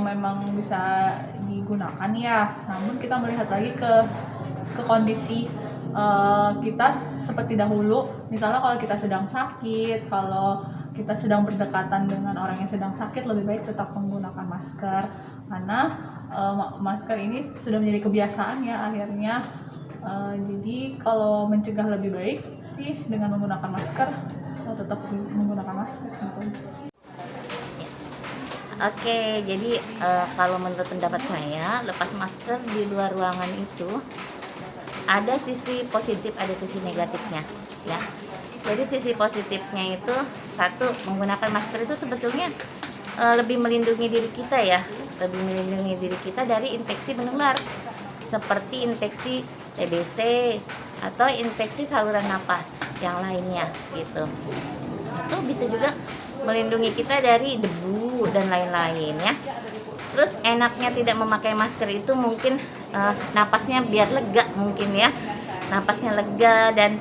memang bisa digunakan ya. Namun kita melihat lagi ke kondisi kita seperti dahulu. Misalnya kalau kita sedang sakit, kalau kita sedang berdekatan dengan orang yang sedang sakit, lebih baik tetap menggunakan masker, karena masker ini sudah menjadi kebiasaan ya akhirnya. Jadi kalau mencegah lebih baik sih dengan menggunakan masker, tetap menggunakan masker gitu. Oke, jadi kalau menurut pendapat saya, lepas masker di luar ruangan itu ada sisi positif, ada sisi negatifnya, ya. Jadi sisi positifnya itu, satu, menggunakan masker itu sebetulnya lebih melindungi diri kita ya, lebih melindungi diri kita dari infeksi menular seperti infeksi TBC atau infeksi saluran napas yang lainnya gitu. Itu bisa juga melindungi kita dari debu dan lain-lain ya. Terus enaknya tidak memakai masker itu mungkin napasnya biar lega mungkin ya, napasnya lega dan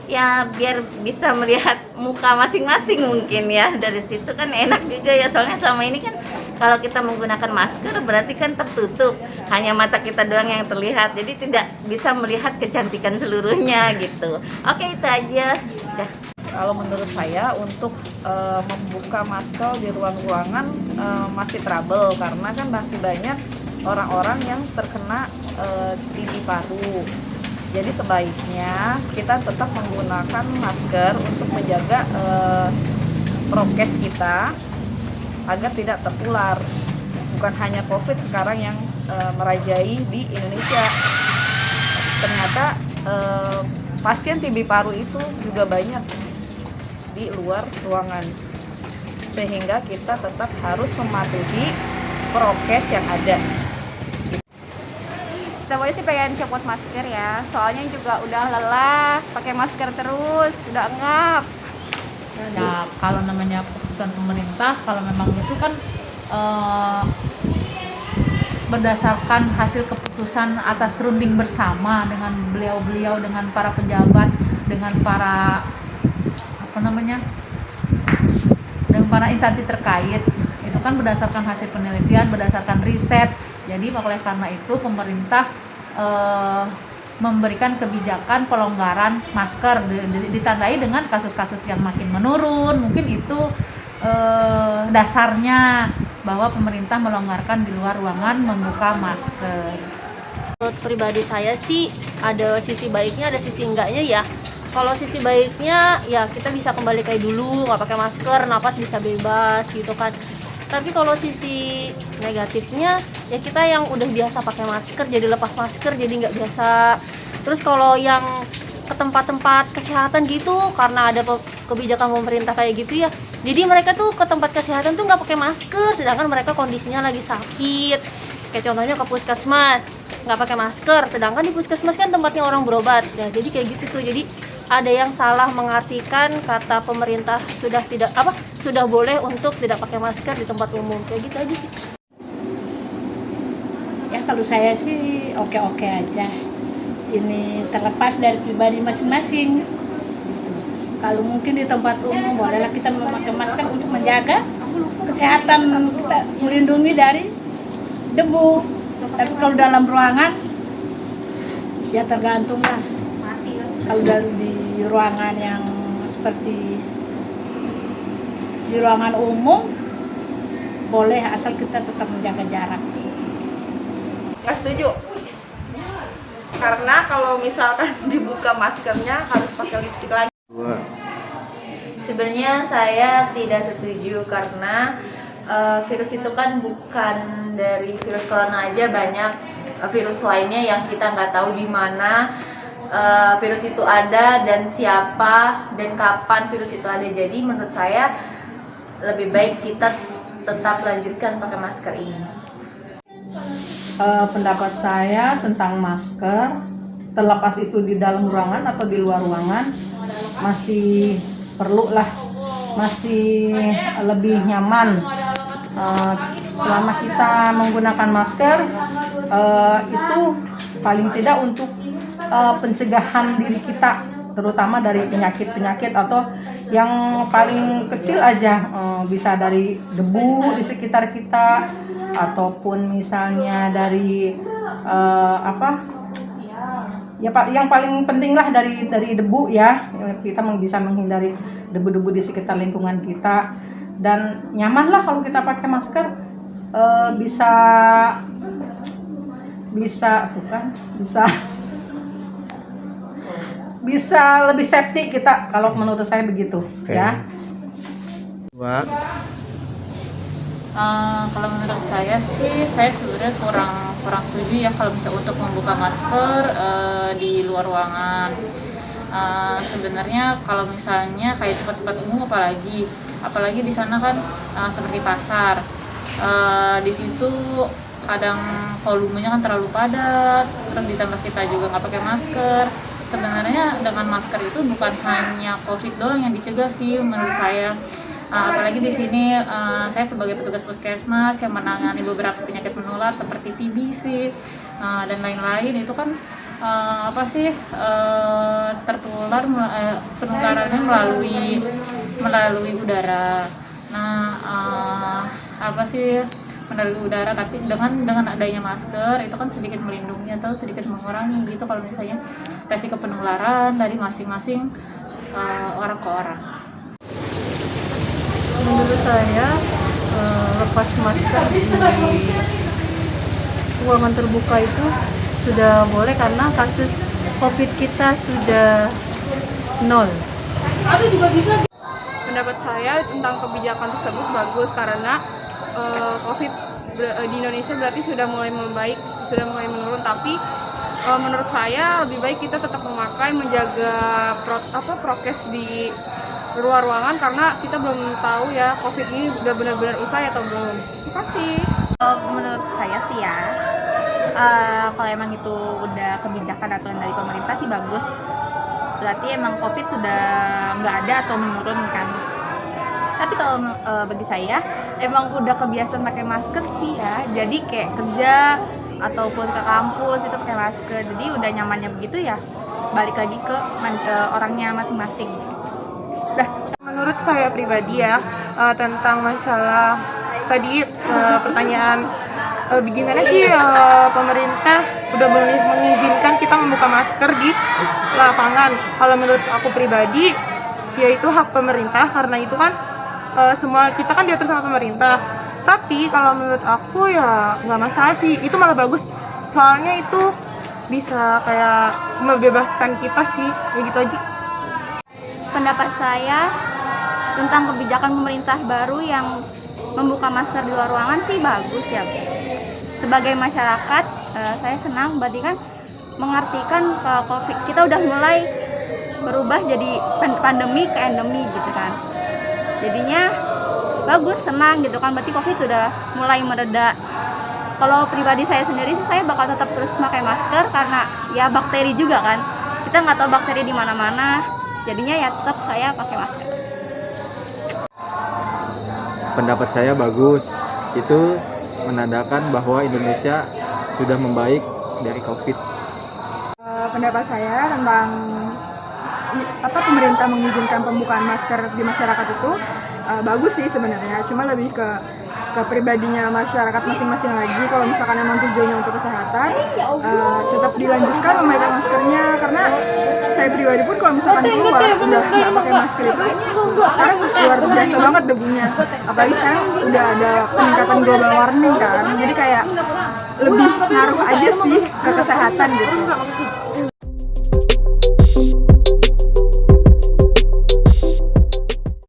ya biar bisa melihat muka masing-masing mungkin ya. Dari situ kan enak juga ya, soalnya selama ini kan kalau kita menggunakan masker berarti kan tertutup, hanya mata kita doang yang terlihat, jadi tidak bisa melihat kecantikan seluruhnya gitu. Oke, itu aja. Dah. Kalau menurut saya untuk membuka masker di ruang-ruangan masih trouble, karena kan masih banyak orang-orang yang terkena TB paru. Jadi sebaiknya kita tetap menggunakan masker untuk menjaga prokes kita agar tidak tertular. Bukan hanya COVID sekarang yang merajai di Indonesia. Ternyata pasien TB paru itu juga banyak di luar ruangan, sehingga kita tetap harus mematuhi prokes yang ada. Semuanya sih pengen copot masker ya, soalnya juga udah lelah pakai masker terus, udah engap. Nah, kalau namanya keputusan pemerintah, kalau memang itu kan berdasarkan hasil keputusan atas runding bersama dengan beliau-beliau, dengan para pejabat, dengan para dengan para instansi terkait. Itu kan berdasarkan hasil penelitian, berdasarkan riset. Jadi oleh karena itu pemerintah memberikan kebijakan pelonggaran masker, ditandai dengan kasus-kasus yang makin menurun. Mungkin itu dasarnya bahwa pemerintah melonggarkan di luar ruangan membuka masker. Menurut pribadi saya sih ada sisi baiknya, ada sisi enggaknya ya. Kalau sisi baiknya ya kita bisa kembali kayak dulu, nggak pakai masker, napas bisa bebas gitu kan. Tapi kalau sisi negatifnya ya kita yang udah biasa pakai masker jadi lepas masker jadi nggak biasa. Terus kalau yang ke tempat-tempat kesehatan gitu, karena ada kebijakan pemerintah kayak gitu ya, jadi mereka tuh ke tempat kesehatan tuh nggak pakai masker, sedangkan mereka kondisinya lagi sakit. Kayak contohnya ke puskesmas nggak pakai masker, sedangkan di puskesmas kan tempatnya orang berobat ya. Jadi kayak gitu tuh, jadi ada yang salah mengartikan kata pemerintah sudah boleh untuk tidak pakai masker di tempat umum, kayak gitu aja sih. Ya kalau saya sih oke-oke aja. Ini terlepas dari pribadi masing-masing. Gitu. Kalau mungkin di tempat umum bolehlah kita memakai masker untuk menjaga kesehatan kita, melindungi dari debu. Tapi kalau dalam ruangan ya tergantung lah. Kalau di ruangan yang seperti di ruangan umum boleh, asal kita tetap menjaga jarak. Nggak setuju, karena kalau misalkan dibuka maskernya harus pakai lipstik lagi. Sebenarnya saya tidak setuju karena virus itu kan bukan dari virus corona aja, banyak virus lainnya yang kita nggak tahu di mana virus itu ada dan siapa dan kapan virus itu ada. Jadi menurut saya lebih baik kita tetap lanjutkan pakai masker ini. Pendapat saya tentang masker, terlepas itu di dalam ruangan atau di luar ruangan, masih perlu lah, masih lebih nyaman. Selama kita menggunakan masker, itu paling tidak untuk pencegahan diri kita, terutama dari penyakit-penyakit atau yang paling kecil aja, bisa dari debu di sekitar kita, ataupun misalnya dari ya Pak, yang paling penting lah dari debu ya, kita bisa menghindari debu-debu di sekitar lingkungan kita, dan nyaman lah kalau kita pakai masker. Bisa lebih safety kita, kalau menurut saya begitu. Ya. Kalau menurut saya sih, saya sebenarnya kurang setuju ya kalau bisa untuk membuka masker di luar ruangan. Sebenarnya kalau misalnya kayak tempat-tempat umum, apalagi di sana kan seperti pasar, di situ kadang volumenya kan terlalu padat, terus ditambah kita juga nggak pakai masker. Sebenarnya dengan masker itu bukan hanya COVID doang yang dicegah sih menurut saya. Apalagi di sini saya sebagai petugas puskesmas yang menangani beberapa penyakit menular seperti TBC dan lain-lain, itu kan tertular penularannya melalui udara. Melalui udara, tapi dengan adanya masker itu kan sedikit melindungi atau sedikit mengurangi gitu kalau misalnya resiko penularan dari masing-masing orang ke orang. Menurut saya lepas masker di ruangan terbuka itu sudah boleh karena kasus COVID kita sudah 0. Pendapat saya tentang kebijakan tersebut bagus karena COVID di Indonesia berarti sudah mulai membaik, sudah mulai menurun. Tapi menurut saya lebih baik kita tetap menjaga prokes di luar ruangan karena kita belum tahu ya COVID ini udah benar-benar usai atau belum. Terima kasih. Menurut saya sih ya, kalau emang itu udah kebijakan aturan dari pemerintah sih bagus. Berarti emang COVID sudah nggak ada atau menurun kan. Tapi kalau bagi saya emang udah kebiasaan pakai masker sih ya. Jadi kayak kerja ataupun ke kampus itu pakai masker. Jadi udah nyamannya begitu ya. Balik lagi ke orangnya masing-masing. Menurut saya pribadi ya, tentang masalah tadi pertanyaan gimana sih pemerintah udah mengizinkan kita membuka masker di lapangan. Kalau menurut aku pribadi, yaitu hak pemerintah karena itu kan semua kita kan diatur sama pemerintah. Tapi kalau menurut aku ya nggak masalah sih, itu malah bagus. Soalnya itu bisa kayak membebaskan kita sih, ya gitu aja. Pendapat saya tentang kebijakan pemerintah baru yang membuka masker di luar ruangan sih bagus ya. Sebagai masyarakat, saya senang berarti kan mengartikan COVID kita udah mulai berubah jadi pandemi ke endemi gitu kan. Jadinya bagus, senang gitu kan, berarti COVID udah mulai mereda. Kalau pribadi saya sendiri sih saya bakal tetap terus pakai masker karena ya bakteri juga kan. Kita nggak tahu bakteri di mana-mana. Jadinya ya tetap saya pakai masker. Pendapat saya bagus. Itu menandakan bahwa Indonesia sudah membaik dari COVID. Pendapat saya tentang pemerintah mengizinkan pembukaan masker di masyarakat itu bagus sih sebenarnya. Cuma lebih ke pribadinya masyarakat masing-masing lagi. Kalau misalkan emang tujuannya untuk kesehatan, tetap dilanjutkan memakai maskernya. Karena saya pribadi pun kalau misalkan keluar udah nggak pakai masker itu sekarang luar biasa banget debunya. Apalagi sekarang udah ada peningkatan global warming kan. Jadi kayak lebih ngaruh aja sih ke kesehatan gitu.